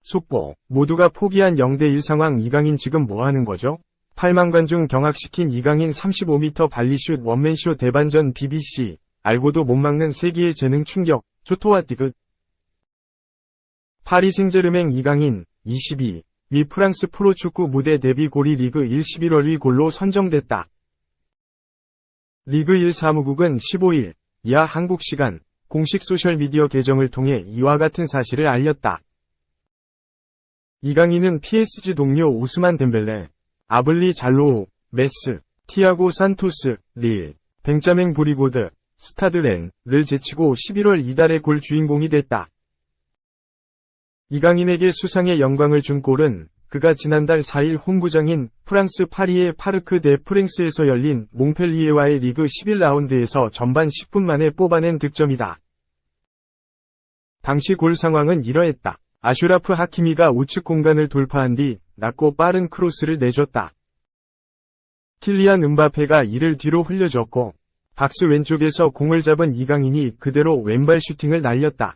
속보, 모두가 포기한 0대1 상황. 이강인 지금 뭐하는 거죠? 8만 관중 경악시킨 이강인 35m 발리슛 원맨쇼 대반전. BBC, 알고도 못 막는 세기의 재능 충격, 조토와 디귿. 파리 생제르맹 이강인, 22, 미 프랑스 프로축구 무대 데뷔 골이 리그 1 11월 위 골로 선정됐다. 리그 1 사무국은 15일, 이하 한국 시간, 공식 소셜미디어 계정을 통해 이와 같은 사실을 알렸다. 이강인은 PSG 동료 오스만 덴벨레, 아블리 잘로우, 메스, 티아고 산토스, 릴, 벤자맹 브리고드, 스타드 렌을 제치고 11월 이달의 골 주인공이 됐다. 이강인에게 수상의 영광을 준 골은 그가 지난달 4일 홈구장인 프랑스 파리의 파르크 데 프랭스에서 열린 몽펠리에와의 리그 11라운드에서 전반 10분 만에 뽑아낸 득점이다. 당시 골 상황은 이러했다. 아슈라프 하키미가 우측 공간을 돌파한 뒤 낮고 빠른 크로스를 내줬다. 킬리안 음바페가 이를 뒤로 흘려줬고 박스 왼쪽에서 공을 잡은 이강인이 그대로 왼발 슈팅을 날렸다.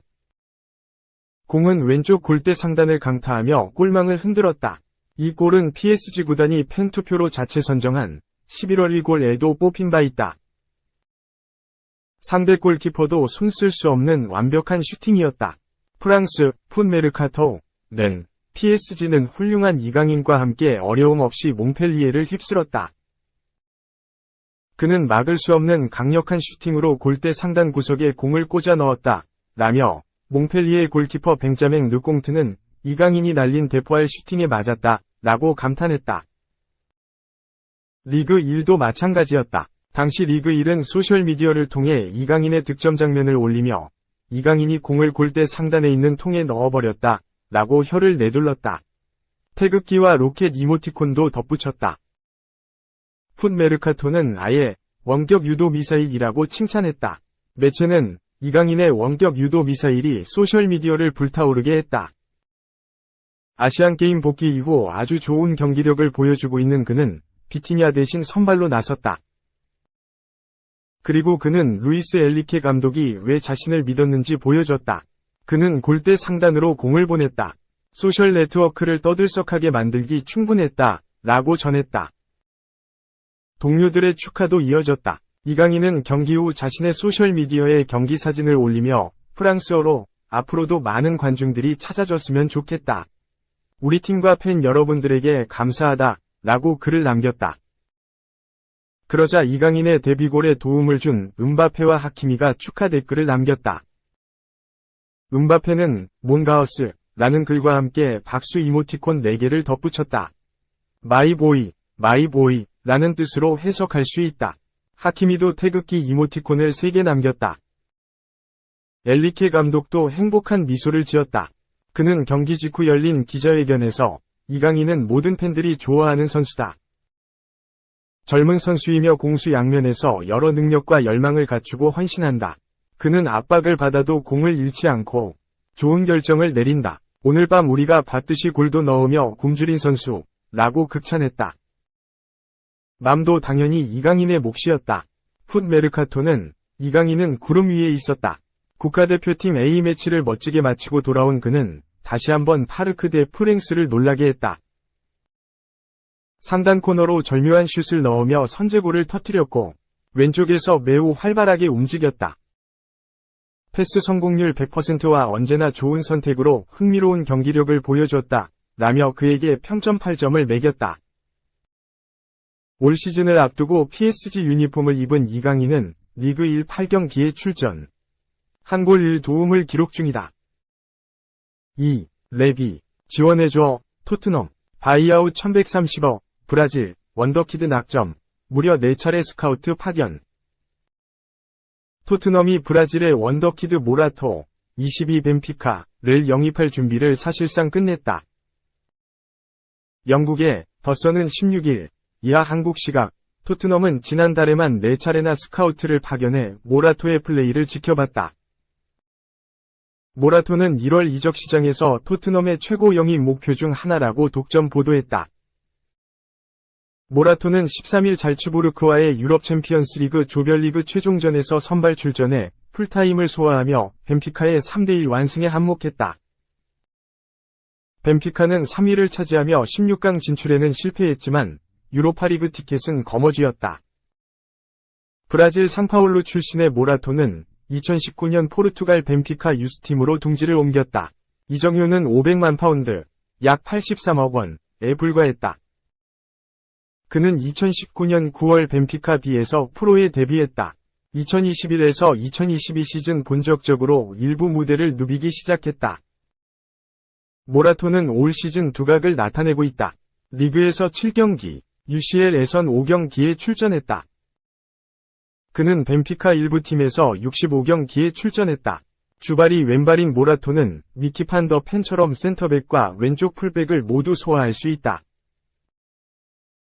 공은 왼쪽 골대 상단을 강타하며 골망을 흔들었다. 이 골은 PSG 구단이 팬투표로 자체 선정한 11월 위 골에도 뽑힌 바 있다. 상대 골키퍼도 손 쓸 수 없는 완벽한 슈팅이었다. 프랑스, 풋 메르카토는 PSG는 훌륭한 이강인과 함께 어려움 없이 몽펠리에를 휩쓸었다. 그는 막을 수 없는 강력한 슈팅으로 골대 상단 구석에 공을 꽂아 넣었다. 라며 몽펠리에 골키퍼 벤자맹 르꽁트는 이강인이 날린 대포알 슈팅에 맞았다. 라고 감탄했다. 리그 1도 마찬가지였다. 당시 리그 1은 소셜미디어를 통해 이강인의 득점 장면을 올리며 이강인이 공을 골대 상단에 있는 통에 넣어버렸다. 라고 혀를 내둘렀다. 태극기와 로켓 이모티콘도 덧붙였다. 풋 메르카토는 아예 원격 유도 미사일이라고 칭찬했다. 매체는 이강인의 원격 유도 미사일이 소셜미디어를 불타오르게 했다. 아시안게임 복귀 이후 아주 좋은 경기력을 보여주고 있는 그는 비티냐 대신 선발로 나섰다. 그리고 그는 루이스 엘리케 감독이 왜 자신을 믿었는지 보여줬다. 그는 골대 상단으로 공을 보냈다. 소셜 네트워크를 떠들썩하게 만들기 충분했다. 라고 전했다. 동료들의 축하도 이어졌다. 이강인은 경기 후 자신의 소셜미디어에 경기 사진을 올리며 프랑스어로 앞으로도 많은 관중들이 찾아줬으면 좋겠다. 우리 팀과 팬 여러분들에게 감사하다. 라고 글을 남겼다. 그러자 이강인의 데뷔골에 도움을 준 음바페와 하키미가 축하 댓글을 남겼다. 음바페는 몬가어스 라는 글과 함께 박수 이모티콘 4개를 덧붙였다. 마이보이 라는 뜻으로 해석할 수 있다. 하키미도 태극기 이모티콘을 3개 남겼다. 엘리케 감독도 행복한 미소를 지었다. 그는 경기 직후 열린 기자회견에서 이강인은 모든 팬들이 좋아하는 선수다. 젊은 선수이며 공수 양면에서 여러 능력과 열망을 갖추고 헌신한다. 그는 압박을 받아도 공을 잃지 않고 좋은 결정을 내린다. 오늘 밤 우리가 봤듯이 골도 넣으며 굶주린 선수 라고 극찬했다. 맘도 당연히 이강인의 몫이었다. 풋 메르카토는 이강인은 구름 위에 있었다. 국가대표팀 A매치를 멋지게 마치고 돌아온 그는 다시 한번 파르크 데 프랭스를 놀라게 했다. 상단 코너로 절묘한 슛을 넣으며 선제골을 터뜨렸고 왼쪽에서 매우 활발하게 움직였다. 패스 성공률 100%와 언제나 좋은 선택으로 흥미로운 경기력을 보여줬다. 라며 그에게 평점 8점을 매겼다. 올 시즌을 앞두고 PSG 유니폼을 입은 이강인은 리그 1 8경기에 출전. 한 골 1도움을 기록 중이다. 2. 레비. 지원해줘. 토트넘. 바이아웃 1130억. 브라질. 원더키드 낙점. 무려 4차례 스카우트 파견. 토트넘이 브라질의 원더키드 모라토, 22 벤피카를 영입할 준비를 사실상 끝냈다. 영국의 더선은 16일, 이하 한국 시각, 토트넘은 지난달에만 4차례나 스카우트를 파견해 모라토의 플레이를 지켜봤다. 모라토는 1월 이적 시장에서 토트넘의 최고 영입 목표 중 하나라고 독점 보도했다. 모라토는 13일 잘츠부르크와의 유럽 챔피언스리그 조별리그 최종전에서 선발 출전해 풀타임을 소화하며 벤피카의 3대1 완승에 한몫했다. 벤피카는 3위를 차지하며 16강 진출에는 실패했지만 유로파리그 티켓은 거머쥐었다. 브라질 상파울루 출신의 모라토는 2019년 포르투갈 벤피카 유스팀으로 둥지를 옮겼다. 이적료는 500만 파운드, 약 83억 원에 불과했다. 그는 2019년 9월 벤피카 B에서 프로에 데뷔했다. 2021에서 2022 시즌 본격적으로 일부 무대를 누비기 시작했다. 모라토는 올 시즌 두각을 나타내고 있다. 리그에서 7경기, UCL에선 5경기에 출전했다. 그는 벤피카 일부 팀에서 65경기에 출전했다. 주발이 왼발인 모라토는 미키 판 더 펜처럼 센터백과 왼쪽 풀백을 모두 소화할 수 있다.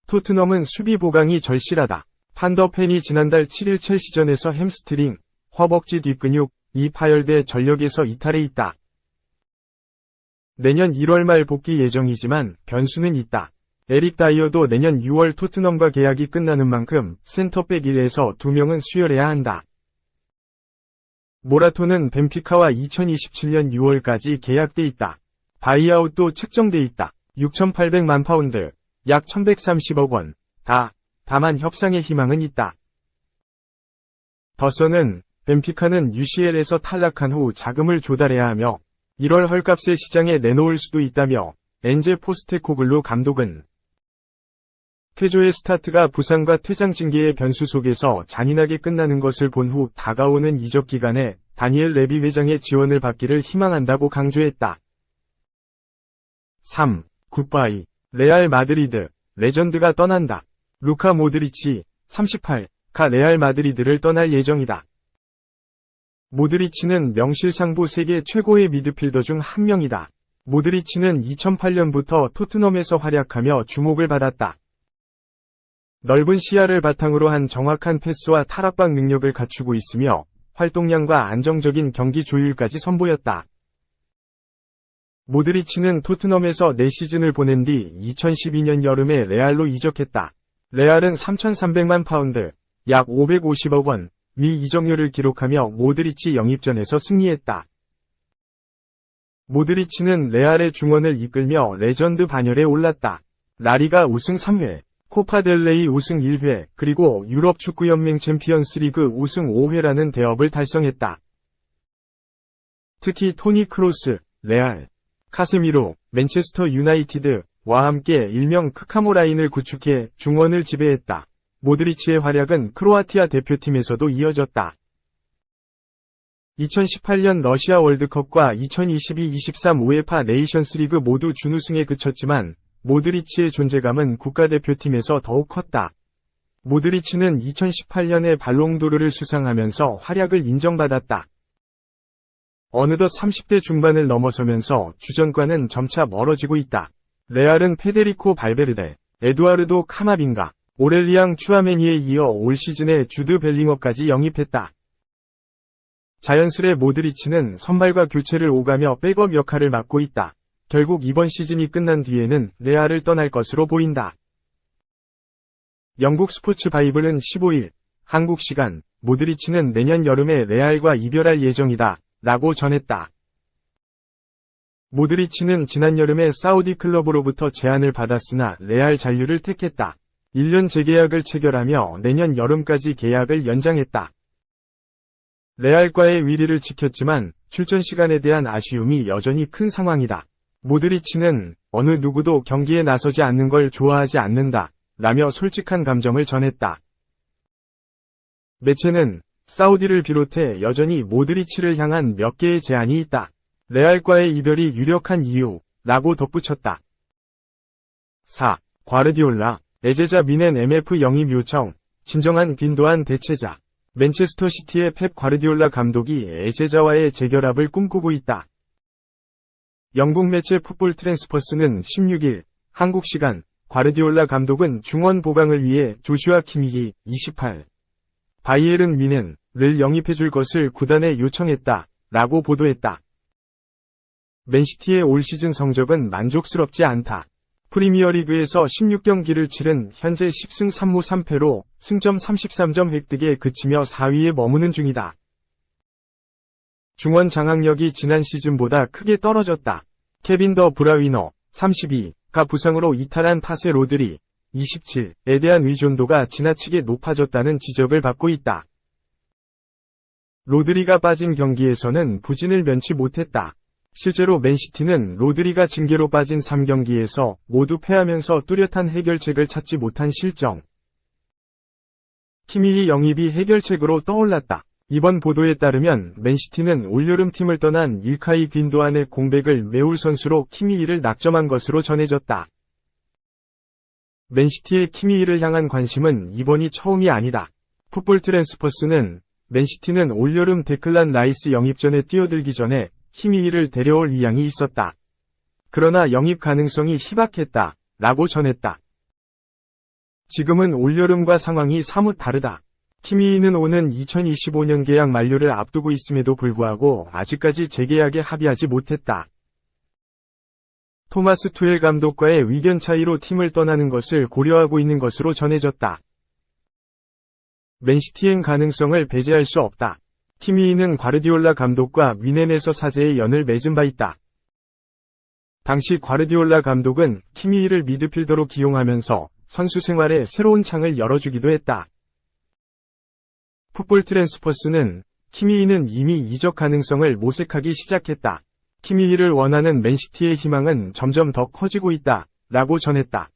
토트넘은 수비 보강이 절실하다. 판 더 펜이 지난달 7일 첼시전에서 햄스트링, 허벅지 뒷근육이 파열돼 전력에서 이탈해 있다. 내년 1월 말 복귀 예정이지만 변수는 있다. 에릭 다이어도 내년 6월 토트넘과 계약이 끝나는 만큼 센터백 1에서 2명은 수혈해야 한다. 모라토는 벤피카와 2027년 6월까지 계약돼 있다. 바이아웃도 책정돼 있다. 6,800만 파운드, 약 1,130억 원. 다만 협상의 희망은 있다. 더서는 벤피카는 UCL에서 탈락한 후 자금을 조달해야 하며 1월 헐값에 시장에 내놓을 수도 있다며 엔제 포스테코글루 감독은 쾌조의 스타트가 부상과 퇴장 징계의 변수 속에서 잔인하게 끝나는 것을 본 후 다가오는 이적 기간에 다니엘 레비 회장의 지원을 받기를 희망한다고 강조했다. 3. 굿바이. 레알 마드리드. 레전드가 떠난다. 루카 모드리치, 38가 레알 마드리드를 떠날 예정이다. 모드리치는 명실상부 세계 최고의 미드필더 중 한 명이다. 모드리치는 2008년부터 토트넘에서 활약하며 주목을 받았다. 넓은 시야를 바탕으로 한 정확한 패스와 탈압박 능력을 갖추고 있으며 활동량과 안정적인 경기 조율까지 선보였다. 모드리치는 토트넘에서 4시즌을 보낸 뒤 2012년 여름에 레알로 이적했다. 레알은 3,300만 파운드, 약 550억 원, 위 이적료를 기록하며 모드리치 영입전에서 승리했다. 모드리치는 레알의 중원을 이끌며 레전드 반열에 올랐다. 라리가 우승 3회, 코파델레이 우승 1회, 그리고 유럽 축구연맹 챔피언스리그 우승 5회라는 대업을 달성했다. 특히 토니 크로스, 레알, 카세미로, 맨체스터 유나이티드와 함께 일명 크카모 라인을 구축해 중원을 지배했다. 모드리치의 활약은 크로아티아 대표팀에서도 이어졌다. 2018년 러시아 월드컵과 2022-23 우에파 네이션스리그 모두 준우승에 그쳤지만 모드리치의 존재감은 국가대표팀에서 더욱 컸다. 모드리치는 2018년에 발롱도르를 수상하면서 활약을 인정받았다. 어느덧 30대 중반을 넘어서면서 주전과는 점차 멀어지고 있다. 레알은 페데리코 발베르데, 에두아르도 카마빙가, 오렐리앙 추아메니에 이어 올 시즌에 주드 벨링엄까지 영입했다. 자연스레 모드리치는 선발과 교체를 오가며 백업 역할을 맡고 있다. 결국 이번 시즌이 끝난 뒤에는 레알을 떠날 것으로 보인다. 영국 스포츠 바이블은 15일, 한국 시간, 모드리치는 내년 여름에 레알과 이별할 예정이다. 라고 전했다. 모드리치는 지난 여름에 사우디 클럽으로부터 제안을 받았으나 레알 잔류를 택했다. 1년 재계약을 체결하며 내년 여름까지 계약을 연장했다. 레알과의 위리를 지켰지만 출전 시간에 대한 아쉬움이 여전히 큰 상황이다. 모드리치는 어느 누구도 경기에 나서지 않는 걸 좋아하지 않는다. 라며 솔직한 감정을 전했다. 매체는 사우디를 비롯해 여전히 모드리치를 향한 몇 개의 제안이 있다. 레알과의 이별이 유력한 이유, 라고 덧붙였다. 4. 과르디올라, 에제자 미넨 MF 영입 요청, 진정한 빈도한 대체자. 맨체스터 시티의 펩 과르디올라 감독이 에제자와의 재결합을 꿈꾸고 있다. 영국 매체 풋볼 트랜스퍼스는 16일, 한국 시간, 과르디올라 감독은 중원 보강을 위해 조슈아 키미히, 28. 바이에른 미넨을 영입해줄 것을 구단에 요청했다. 라고 보도했다. 맨시티의 올 시즌 성적은 만족스럽지 않다. 프리미어리그에서 16경기를 치른 현재 10승 3무 3패로 승점 33점 획득에 그치며 4위에 머무는 중이다. 중원 장악력이 지난 시즌보다 크게 떨어졌다. 케빈 더 브라위너, 32가 부상으로 이탈한 탓에 로드리, 27에 대한 의존도가 지나치게 높아졌다는 지적을 받고 있다. 로드리가 빠진 경기에서는 부진을 면치 못했다. 실제로 맨시티는 로드리가 징계로 빠진 3경기에서 모두 패하면서 뚜렷한 해결책을 찾지 못한 실정. 키미히 영입이 해결책으로 떠올랐다. 이번 보도에 따르면 맨시티는 올여름 팀을 떠난 일카이 빈도안의 공백을 메울 선수로 키미히를 낙점한 것으로 전해졌다. 맨시티의 키미히를 향한 관심은 이번이 처음이 아니다. 풋볼 트랜스퍼스는 맨시티는 올여름 데클란 라이스 영입 전에 뛰어들기 전에 키미히를 데려올 의향이 있었다. 그러나 영입 가능성이 희박했다. 라고 전했다. 지금은 올여름과 상황이 사뭇 다르다. 키미히는 오는 2025년 계약 만료를 앞두고 있음에도 불구하고 아직까지 재계약에 합의하지 못했다. 토마스 투엘 감독과의 의견 차이로 팀을 떠나는 것을 고려하고 있는 것으로 전해졌다. 맨시티행 가능성을 배제할 수 없다. 키미히는 과르디올라 감독과 뮌헨에서 사제의 연을 맺은 바 있다. 당시 과르디올라 감독은 키미히를 미드필더로 기용하면서 선수 생활에 새로운 창을 열어주기도 했다. 풋볼 트랜스퍼스는 키미히는 이미 이적 가능성을 모색하기 시작했다. 키미히를 원하는 맨시티의 희망은 점점 더 커지고 있다. 라고 전했다.